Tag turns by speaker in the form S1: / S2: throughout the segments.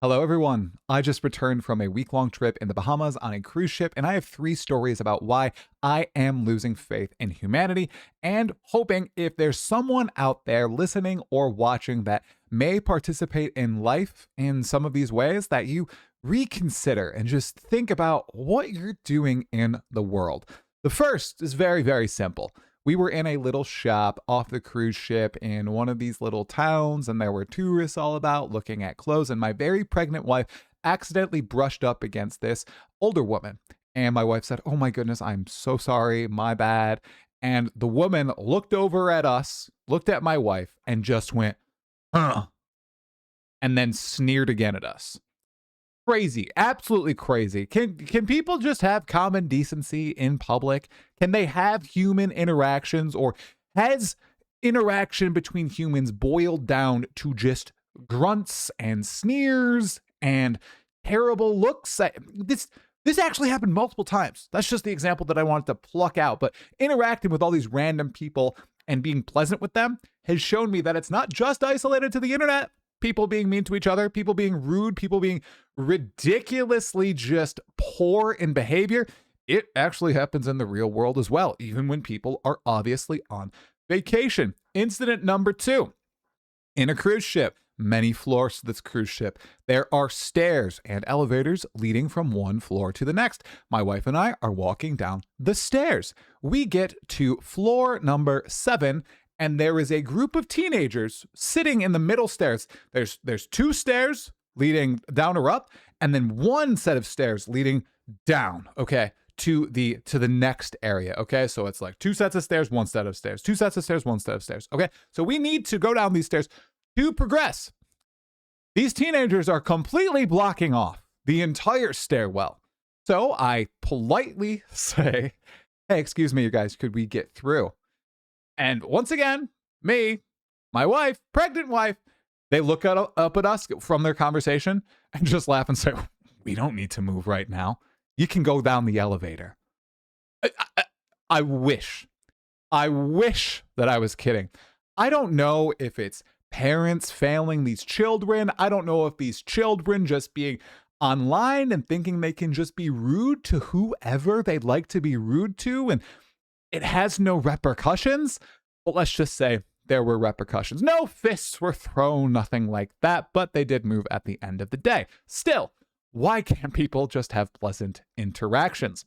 S1: Hello, everyone. I just returned from a week-long trip in the Bahamas on a cruise ship, and I have 3 stories about why I am losing faith in humanity and hoping if there's someone out there listening or watching that may participate in life in some of these ways, that you reconsider and just think about what you're doing in the world. The first is very, very simple. We were in a little shop off the cruise ship in one of these little towns, and there were tourists all about looking at clothes. And my very pregnant wife accidentally brushed up against this older woman. And my wife said, "Oh my goodness, I'm so sorry, my bad." And the woman looked over at us, looked at my wife, and just went, "Huh," and then sneered again at us. Crazy, absolutely crazy. Can people just have common decency in public? Can they have human interactions, or has interaction between humans boiled down to just grunts and sneers and terrible looks? This actually happened multiple times. That's just the example that I wanted to pluck out. But interacting with all these random people and being pleasant with them has shown me that it's not just isolated to the internet. People being mean to each other, people being rude, people being ridiculously just poor in behavior. It actually happens in the real world as well, even when people are obviously on vacation. Incident number 2. In a cruise ship, many floors to this cruise ship, there are stairs and elevators leading from one floor to the next. My wife and I are walking down the stairs. We get to floor number 7, and there is a group of teenagers sitting in the middle stairs. There's 2 stairs leading down or up, and then one set of stairs leading down, okay, to the next area, okay? So it's like 2 sets of stairs, 1 set of stairs, 2 sets of stairs, 1 set of stairs, okay? So we need to go down these stairs to progress. These teenagers are completely blocking off the entire stairwell. So I politely say, "Hey, excuse me, you guys, could we get through?" And once again, me, my wife, pregnant wife, they look up at us from their conversation and just laugh and say, "We don't need to move right now. You can go down the elevator." I wish that I was kidding. I don't know if it's parents failing these children. I don't know if these children just being online and thinking they can just be rude to whoever they'd like to be rude to, and it has no repercussions. But let's just say there were repercussions. No fists were thrown, nothing like that, but they did move at the end of the day. Still, why can't people just have pleasant interactions?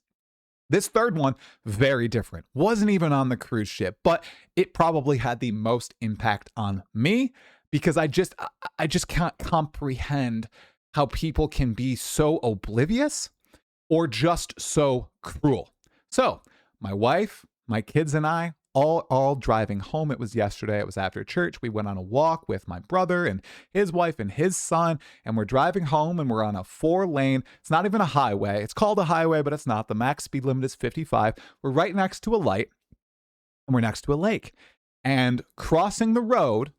S1: This third one, very different. Wasn't even on the cruise ship, but it probably had the most impact on me because I just can't comprehend how people can be so oblivious or just so cruel. So, my wife, my kids, and I all driving home. It was yesterday. It was after church. We went on a walk with my brother and his wife and his son, and we're driving home, and we're on a 4-lane. It's not even a highway. It's called a highway, but it's not. The max speed limit is 55. We're right next to a light, and we're next to a lake. And crossing the road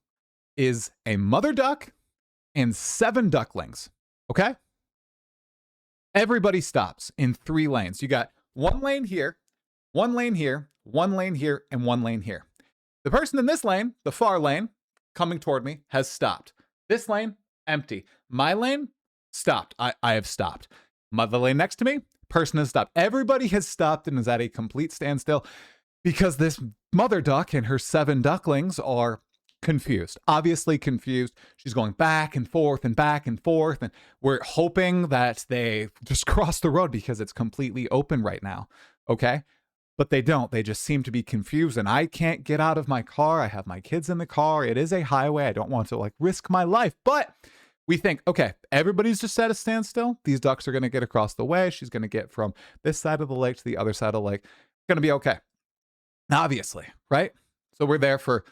S1: is a mother duck and 7 ducklings. Okay? Everybody stops in 3 lanes. You got 1 lane here, 1 lane here, 1 lane here, and 1 lane here. The person in this lane, the far lane, coming toward me, has stopped. This lane, empty. My lane, stopped. I have stopped. The lane next to me, person has stopped. Everybody has stopped and is at a complete standstill because this mother duck and her 7 ducklings are confused. Obviously confused. She's going back and forth and back and forth, and we're hoping that they just cross the road because it's completely open right now. Okay? But they don't. They just seem to be confused, and I can't get out of my car. I have my kids in the car. It is a highway. I don't want to risk my life. But we think, okay, everybody's just at a standstill. These ducks are going to get across the way. She's going to get from this side of the lake to the other side of the lake. It's going to be okay. Obviously, right? So we're there for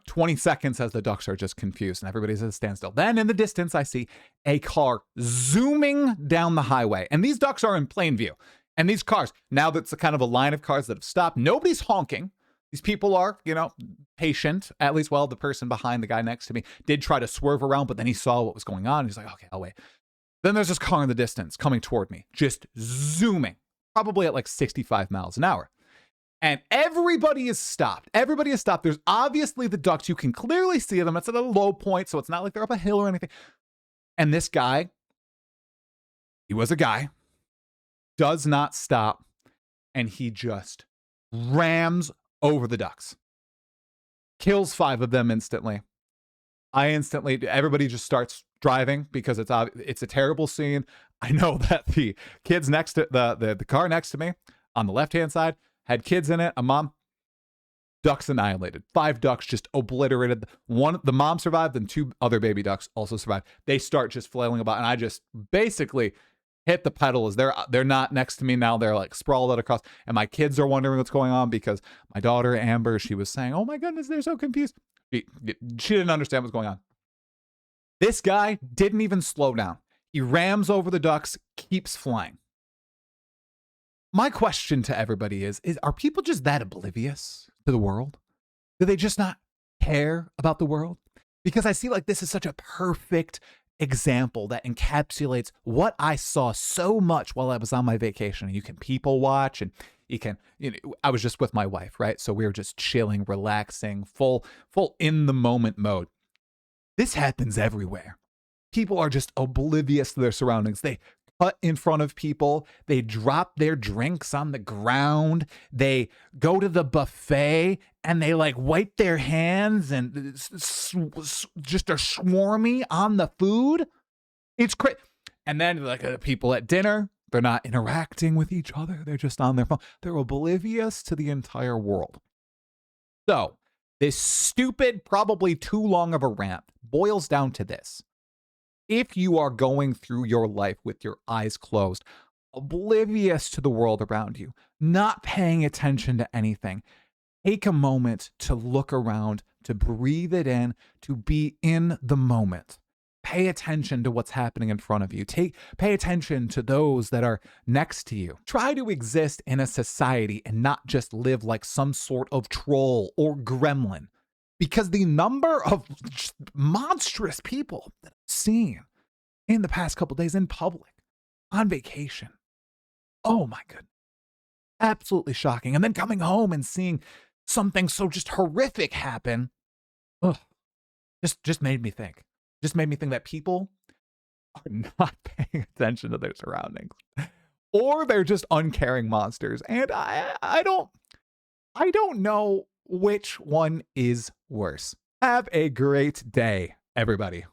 S1: 20 seconds as the ducks are just confused and everybody's at a standstill. Then in the distance, I see a car zooming down the highway, and these ducks are in plain view. And these cars, now that's a kind of a line of cars that have stopped. Nobody's honking. These people are, patient. At least, well, the person behind the guy next to me did try to swerve around, but then he saw what was going on. He's like, okay, I'll wait. Then there's this car in the distance coming toward me, just zooming, probably at 65 miles an hour. And everybody is stopped. Everybody is stopped. There's obviously the ducks. You can clearly see them. It's at a low point, so it's not like they're up a hill or anything. And this guy He was a guy, does not stop, and he just rams over the ducks, kills 5 of them instantly. Everybody just starts driving because it's a terrible scene. I know that the kids next to the car next to me on the left-hand side had kids in it, a mom. Ducks annihilated. 5 ducks just obliterated. The mom survived, and 2 other baby ducks also survived. They start just flailing about, and I just basically hit the pedal as they're not next to me now. They're like sprawled out across, and my kids are wondering what's going on because my daughter Amber, she was saying, "Oh my goodness, they're so confused." She didn't understand what's going on. This guy didn't even slow down. He rams over the ducks, keeps flying. My question to everybody is are people just that oblivious to the world? Do they just not care about the world? Because I see like this is such a perfect example that encapsulates what I saw so much while I was on my vacation. You can people watch, and I was just with my wife, right? So we were just chilling, relaxing, full in the moment mode. This happens everywhere. People are just oblivious to their surroundings. They cut in front of people. They drop their drinks on the ground. They go to the buffet and they like wipe their hands and just are swarmy on the food. It's crazy. And then like people at dinner, they're not interacting with each other. They're just on their phone. They're oblivious to the entire world. So this stupid, probably too long of a rant boils down to this. If you are going through your life with your eyes closed, oblivious to the world around you, not paying attention to anything, take a moment to look around, to breathe it in, to be in the moment. Pay attention to what's happening in front of you. Pay attention to those that are next to you. Try to exist in a society and not just live like some sort of troll or gremlin. Because the number of monstrous people that I've seen in the past couple days in public, on vacation, oh my goodness, absolutely shocking. And then coming home and seeing something so just horrific happen, ugh, just made me think. Just made me think that people are not paying attention to their surroundings, or they're just uncaring monsters. And I don't know which one is worse. Have a great day, everybody.